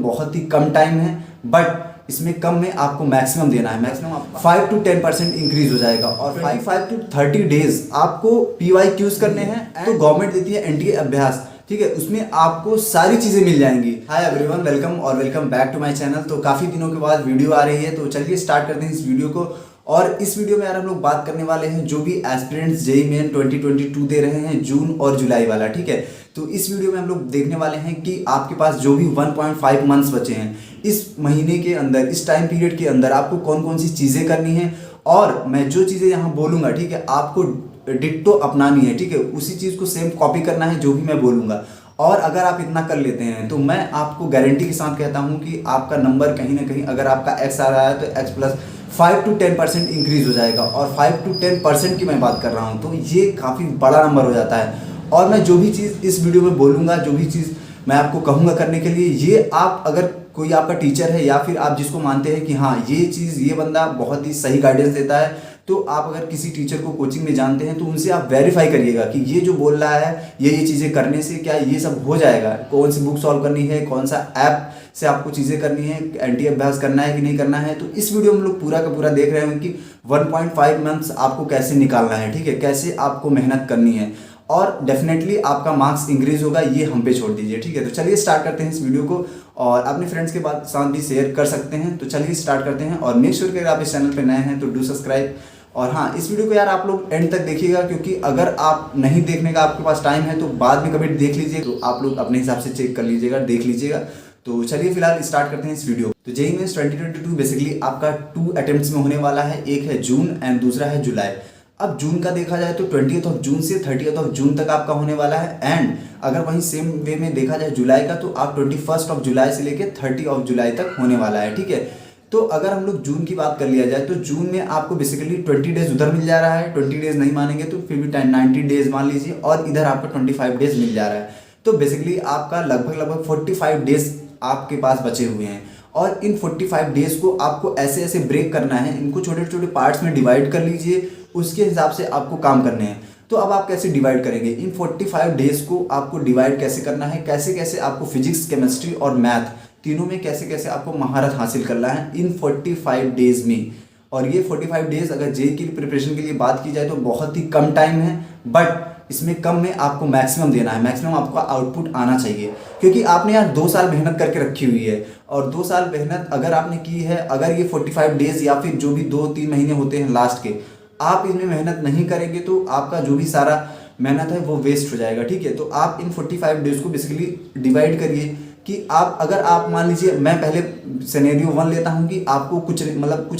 बहुत ही कम टाइम है, बट इसमें कम में आपको मैक्सिमम देना है। मैक्सिमम आपको 5 to 10% इंक्रीज हो जाएगा और 25 to 30 डेज आपको PYQs करने हैं। तो गवर्नमेंट देती है NTA अभ्यास, ठीक है, उसमें आपको सारी चीजें मिल जाएंगी। हाय एवरीवन, वेलकम और welcome back to my channel. तो काफी दिनों के बाद वीडियो आ रही है, तो चलिए स्टार्ट करते हैं इस वीडियो को। और इस वीडियो में यार हम लोग बात करने वाले हैं जो भी एस्पिरेंट्स जेईई मेन 2022 दे रहे हैं, जून और जुलाई वाला, ठीक है। तो इस वीडियो में हम लोग देखने वाले हैं कि आपके पास जो भी 1.5 मंथ्स बचे हैं इस महीने के अंदर, इस टाइम पीरियड के अंदर आपको कौन कौन सी चीज़ें करनी है। और मैं जो चीज़ें यहाँ बोलूँगा, ठीक है, आपको डिट्टो अपनानी है, ठीक है, उसी चीज़ को सेम कॉपी करना है जो भी मैं बोलूँगा। और अगर आप इतना कर लेते हैं तो मैं आपको गारंटी के साथ कहता हूँ कि आपका नंबर कहीं ना कहीं, अगर आपका एक्स आ रहा है तो एक्स प्लस 5 to 10% इंक्रीज हो जाएगा। और 5 to 10% की मैं बात कर रहा हूँ, तो ये काफ़ी बड़ा नंबर हो जाता है। और मैं जो भी चीज़ इस वीडियो में बोलूँगा, जो भी चीज़ मैं आपको कहूँगा करने के लिए, ये आप अगर कोई आपका टीचर है या फिर आप जिसको मानते हैं कि हाँ ये चीज़, ये बंदा बहुत ही सही गाइडेंस देता है, तो आप अगर किसी टीचर को कोचिंग में जानते हैं तो उनसे आप वेरीफाई करिएगा कि ये जो बोल रहा है ये चीज़ें करने से क्या ये सब हो जाएगा। कौन सी बुक सॉल्व करनी है, कौन सा ऐप से आपको चीज़ें करनी है, NTA अभ्यास करना है कि नहीं करना है। तो इस वीडियो में हम लोग पूरा का पूरा देख रहे हैं कि 1.5 मंथ्स आपको कैसे निकालना है, ठीक है, कैसे आपको मेहनत करनी है और डेफिनेटली आपका मार्क्स इंक्रीज होगा, ये हम पे छोड़ दीजिए, ठीक है। तो चलिए स्टार्ट करते हैं इस वीडियो को और अपने फ्रेंड्स के साथ भी शेयर कर सकते हैं। तो चलिए स्टार्ट करते हैं और मेक श्योर कि अगर आप इस चैनल पे नए हैं तो डू सब्सक्राइब। और हाँ, इस वीडियो को यार आप लोग एंड तक देखिएगा, क्योंकि अगर आप नहीं देखने का आपके पास टाइम है तो बाद में कभी देख लीजिए, तो आप लोग अपने हिसाब से चेक कर लीजिएगा, देख लीजिएगा। तो चलिए फिलहाल स्टार्ट करते हैं इस वीडियो। तो जेईई मेंस 2022 बेसिकली आपका 2 अटेम्प्ट्स में होने वाला है। एक है जून एंड दूसरा है जुलाई। अब जून का देखा जाए तो 20th जून से 30th जून तक आपका होने वाला है। एंड अगर वहीं सेम वे में देखा जाए जुलाई का, तो आप 21 जुलाई से लेकर 30 जुलाई तक होने वाला है, ठीक है। तो अगर हम लोग जून की बात कर लिया जाए तो जून में आपको बेसिकली 20 डेज उधर मिल जा रहा है, 20 डेज नहीं मानेंगे तो फिर भी 90 डेज मान लीजिए, और इधर आपको 25 डेज मिल जा रहा है। तो बेसिकली आपका लगभग 45 डेज आपके पास बचे हुए हैं। और इन 45 डेज को आपको ऐसे ऐसे ब्रेक करना है, इनको छोटे छोटे पार्ट्स में डिवाइड कर लीजिए, उसके हिसाब से आपको काम करने हैं। तो अब आप कैसे डिवाइड करेंगे इन 45 डेज को, आपको डिवाइड कैसे करना है, कैसे कैसे आपको फिजिक्स, केमिस्ट्री और मैथ तीनों में कैसे कैसे आपको महारत हासिल करना है इन 45 डेज में। और ये 45 डेज अगर जेईई की प्रिपरेशन के लिए बात की जाए तो बहुत ही कम टाइम है, बट इसमें कम में आपको मैक्सिमम देना है, मैक्सिमम आपका आउटपुट आना चाहिए। क्योंकि आपने यार 2 साल मेहनत करके रखी हुई है, और 2 साल मेहनत अगर आपने की है, अगर ये 45 डेज या फिर जो भी 2-3 महीने होते हैं लास्ट के, आप इनमें मेहनत नहीं करेंगे तो आपका जो भी सारा मेहनत है वो वेस्ट हो जाएगा, ठीक है। तो आप इन 45 डेज को बेसिकली डिवाइड करिए कि आप, अगर आप मान लीजिए, मैं पहले सिनेरियो 1 लेता हूँ कि आपको कुछ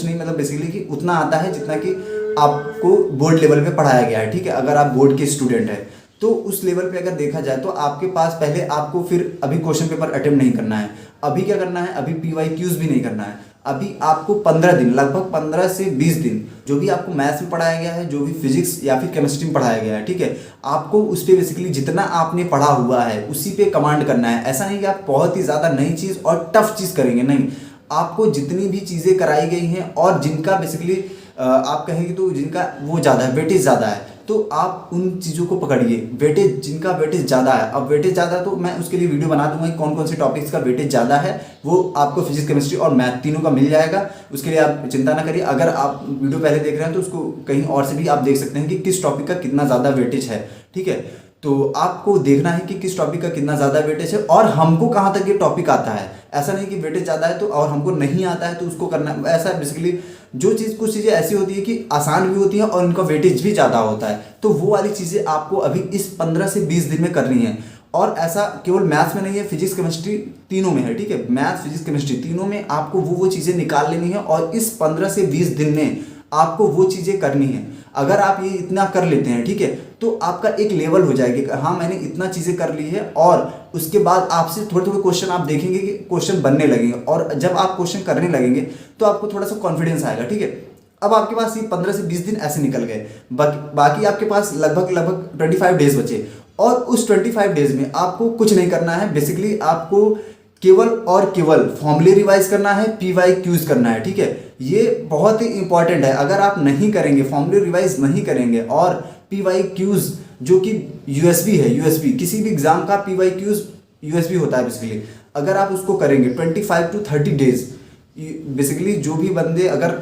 नहीं बेसिकली कि उतना आता है जितना कि आपको बोर्ड लेवल पे पढ़ाया गया है, ठीक है। अगर आप बोर्ड के स्टूडेंट हैं तो उस लेवल पे अगर देखा जाए तो आपके पास पहले आपको फिर अभी क्वेश्चन पेपर अटेम्प्ट नहीं करना है। अभी क्या करना है, अभी PYQs भी नहीं करना है। अभी आपको 15 दिन, लगभग 15 से 20 दिन जो भी आपको मैथ्स में पढ़ाया गया है, जो भी फिजिक्स या फिर केमिस्ट्री में पढ़ाया गया है, ठीक है, आपको उस पर बेसिकली जितना आपने पढ़ा हुआ है उसी पे कमांड करना है। ऐसा नहीं कि आप बहुत ही ज़्यादा नई चीज़ और टफ चीज़ करेंगे, नहीं। आपको जितनी भी चीज़ें कराई गई हैं और जिनका बेसिकली आप कहेंगे तो जिनका वो ज़्यादा है, वेटेज ज़्यादा है, तो आप उन चीज़ों को पकड़िए। वेटेज, जिनका वेटेज ज़्यादा है, अब वेटेज ज़्यादा है तो मैं उसके लिए वीडियो बना दूंगा कि कौन कौन से टॉपिक्स का वेटेज ज़्यादा है, वो आपको फिजिक्स, केमिस्ट्री और मैथ तीनों का मिल जाएगा। उसके लिए आप चिंता ना करिए। अगर आप वीडियो पहले देख रहे हैं तो उसको कहीं और से भी आप देख सकते हैं कि किस टॉपिक का कितना ज़्यादा वेटेज है, ठीक है। तो आपको देखना है कि किस टॉपिक का कितना ज़्यादा वेटेज है और हमको कहाँ तक ये टॉपिक आता है। ऐसा नहीं कि वेटेज ज़्यादा है तो और हमको नहीं आता है तो उसको करना, ऐसा बेसिकली जो चीज़, कुछ चीज़ें ऐसी होती है कि आसान भी होती हैं और इनका वेटेज भी ज़्यादा होता है, तो वो वाली चीज़ें आपको अभी इस 15 से 20 दिन में करनी है। और ऐसा केवल मैथ्स में नहीं है, फिजिक्स केमिस्ट्री तीनों में है, ठीक है। मैथ्स, फिजिक्स, केमिस्ट्री तीनों में आपको वो चीज़ें निकाल लेनी है और इस 15 से 20 दिन में आपको वो चीज़ें करनी है। अगर आप ये इतना कर लेते हैं, ठीक है, तो आपका एक लेवल हो जाएगी कि हाँ मैंने इतना चीज़ें कर ली है। और उसके बाद आपसे थोड़े थोड़े क्वेश्चन आप देखेंगे कि क्वेश्चन बनने लगेंगे, और जब आप क्वेश्चन करने लगेंगे तो आपको थोड़ा सा कॉन्फिडेंस आएगा, ठीक है। अब आपके पास ये 15 से 20 दिन ऐसे निकल गए, बाकी आपके पास लगभग 25 डेज बचे। और उस 25 डेज में आपको कुछ नहीं करना है, बेसिकली आपको केवल और केवल फॉर्मूले रिवाइज करना है, PYQs करना है, ठीक है। ये बहुत ही इंपॉर्टेंट है। अगर आप नहीं करेंगे, फॉर्मूले रिवाइज नहीं करेंगे और PYQs जो कि USB है, USB किसी भी एग्जाम का PYQs USB होता है बेसिकली। अगर आप उसको करेंगे 25 to 30 डेज, बेसिकली जो भी बंदे अगर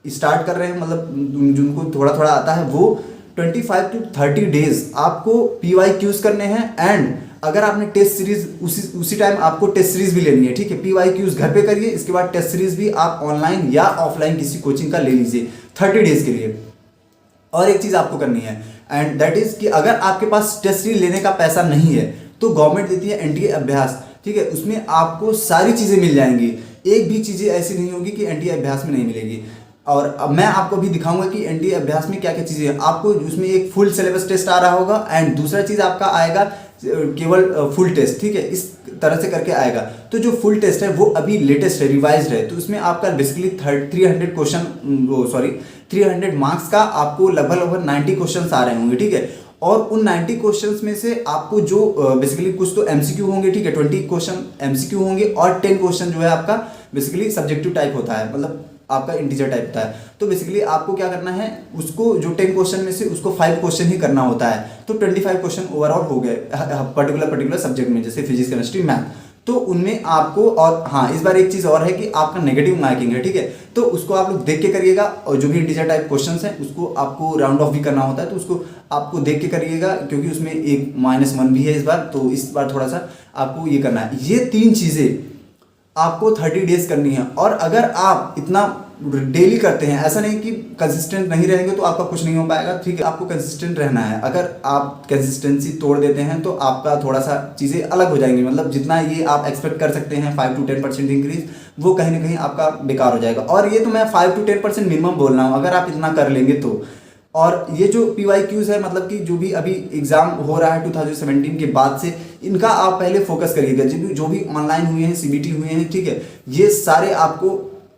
स्टार्ट कर रहे हैं, मतलब जिनको थोड़ा थोड़ा आता है, वो 25 to 30 डेज आपको PYQs करने हैं। एंड अगर आपने टेस्ट सीरीज उसी टाइम आपको टेस्ट सीरीज भी लेनी है, ठीक है। PYQs घर पे करिए, इसके बाद टेस्ट सीरीज भी आप ऑनलाइन या ऑफलाइन किसी कोचिंग का ले लीजिए 30 डेज के लिए। और एक चीज आपको करनी है, एंड दैट इज कि अगर आपके पास टेस्ट सीरीज लेने का पैसा नहीं है तो गवर्नमेंट देती है NTA अभ्यास, ठीक है। उसमें आपको सारी चीजें मिल जाएंगी, एक भी चीजें ऐसी नहीं होगी कि NTA अभ्यास में नहीं मिलेगी। और अब मैं आपको भी दिखाऊंगा कि NTA अभ्यास में क्या क्या चीजें हैं। आपको उसमें एक फुल सिलेबस टेस्ट आ रहा होगा, एंड दूसरा चीज आपका आएगा केवल फुल टेस्ट, ठीक है। इस तरह से करके आएगा। तो जो फुल टेस्ट है वो अभी लेटेस्ट है, रिवाइज्ड है, तो उसमें आपका बेसिकली 300 मार्क्स का आपको लगभग 90 क्वेश्चन आ रहे होंगे, ठीक है। और उन 90 क्वेश्चंस में से आपको जो बेसिकली कुछ तो MCQ होंगे, ठीक है, 20 क्वेश्चन MCQ होंगे, और 10 क्वेश्चन जो है आपका बेसिकली सब्जेक्टिव टाइप होता है, मतलब आपका इंटीजर टाइप होता है। तो बेसिकली आपको क्या करना है, उसको जो 10 क्वेश्चन में से उसको 5 क्वेश्चन ही करना होता है, तो 25 क्वेश्चन ओवरऑल हो गए पर्टिकुलर सब्जेक्ट में, जैसे फिजिक्स, केमिस्ट्री, मैथ। तो उनमें आपको, और हाँ इस बार एक चीज़ और है कि आपका नेगेटिव मार्किंग है, ठीक है। तो उसको आप लोग देख के करिएगा, और जो भी इंटीजर टाइप क्वेश्चंस हैं उसको आपको राउंड ऑफ भी करना होता है, तो उसको आपको देख के करिएगा, क्योंकि उसमें एक -1 भी है इस बार। तो इस बार थोड़ा सा आपको ये करना है, ये 3 चीज़ें आपको 30 डेज करनी है। और अगर आप इतना डेली करते हैं, ऐसा नहीं कि कंसिस्टेंट नहीं रहेंगे तो आपका कुछ नहीं हो पाएगा, ठीक है। आपको कंसिस्टेंट रहना है। अगर आप कंसिस्टेंसी तोड़ देते हैं तो आपका थोड़ा सा चीज़ें अलग हो जाएंगी, मतलब जितना ये आप एक्सपेक्ट कर सकते हैं 5 to 10% इंक्रीज, वो कहीं ना कहीं आपका बेकार हो जाएगा। और ये तो मैं 5 to 10% मिनिमम बोल रहा हूँ, अगर आप इतना कर लेंगे तो। और ये जो PYQs है, मतलब कि जो भी अभी एग्जाम हो रहा है 2017 के बाद से, इनका आप पहले फोकस करिएगा। जो भी ऑनलाइन हुए हैं, CBT हुए हैं, ठीक है, ये सारे आपको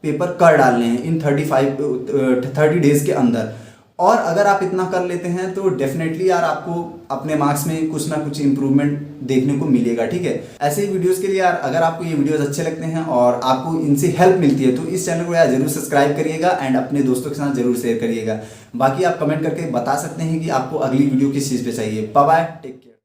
पेपर कर डालने हैं इन 30 डेज के अंदर। और अगर आप इतना कर लेते हैं तो डेफिनेटली यार आपको अपने मार्क्स में कुछ ना कुछ इंप्रूवमेंट देखने को मिलेगा, ठीक है। ऐसे ही वीडियोस के लिए यार, अगर आपको ये वीडियोस अच्छे लगते हैं और आपको इनसे हेल्प मिलती है, तो इस चैनल को यार जरूर सब्सक्राइब करिएगा, एंड अपने दोस्तों के साथ जरूर शेयर करिएगा। बाकी आप कमेंट करके बता सकते हैं कि आपको अगली वीडियो किस चीज़ पे चाहिए। Bye bye, take care.